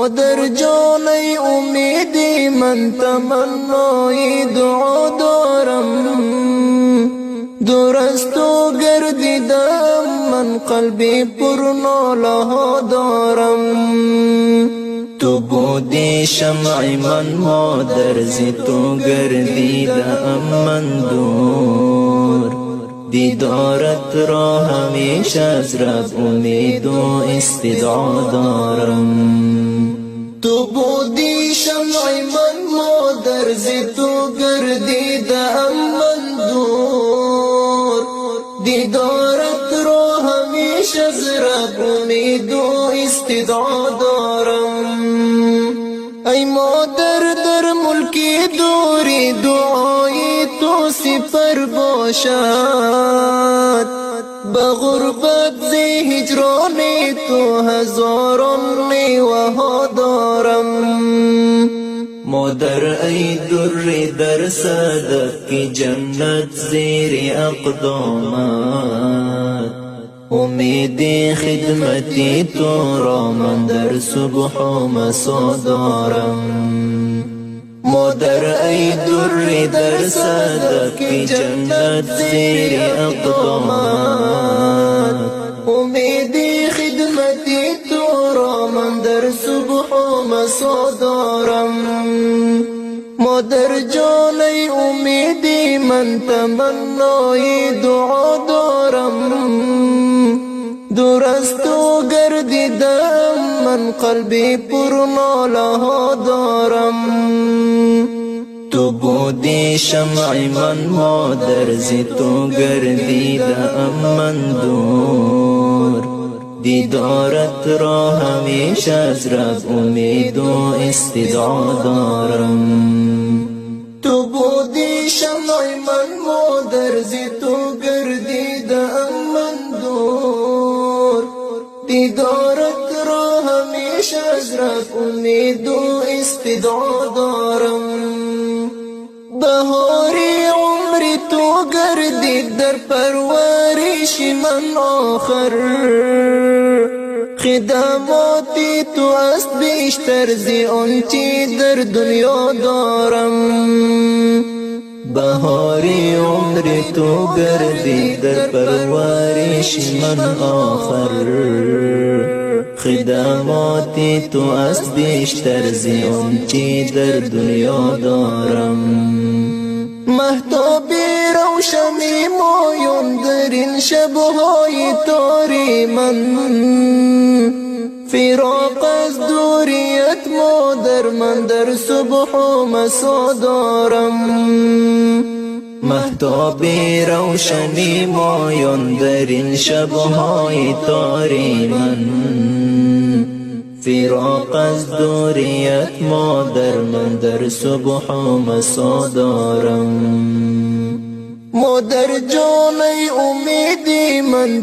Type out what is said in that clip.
مادر جانی امیدی من تمنای دعا دارم، درست و گردیدم من قلبی پر ناله دارم. تو بودی شمع من مادر، زی تو گردیدم من دور، دیدارت را همیشه از رب امید و استدعا دارم. تو بودی شمع من مادر، زی تو گردیدم من دور، دیدارت را همیشه از رب امید و استدعا دارم. ای مادر در ملکی دوری دعای تو سپر باشد، به غربت زی هجران تو هزاران نیوه دارم. مادر ای در در صدق کی جنت زیر اقدامت، امید خدمتی تو را من در صبح و مسا دارم. مادر ای در در صدق کی جنت زیر اقدامت، امید خدمتی تو را من در صبح و مسا دارم. مادر جان ای امیدی من تمنای دعا دارم، درست و گردیدم من قلبی پر ناله دارم. تو بودی شمع من مادر، زی تو گردیدم من دور، دیدارت را همیشه از رب امید و استدعا دارم. تو بودی شمع من مادر، زی تو گردیدم من دور، دیدارت را همیشه از رب امید و استدعا دارم. بهاری عمری تو گردید در پرورش من آخر، خدماتی تو است بیشتر زی آنچه در دنیا دارم. بهاری عمری تو گردید در پرورش من آخر، خدماتی تو است بیشتر زی آنچه در دنیا دارم. مهتاب روشنی مایون در این شبهای تاری من، فراق از دوریت مادر من در صبح و مسا دارم. مهتاب روشنی مایون در این شبهای تاری من، فراق از دوریت مادر من در صبح و مسا دارم. مادر جان ای امیدی من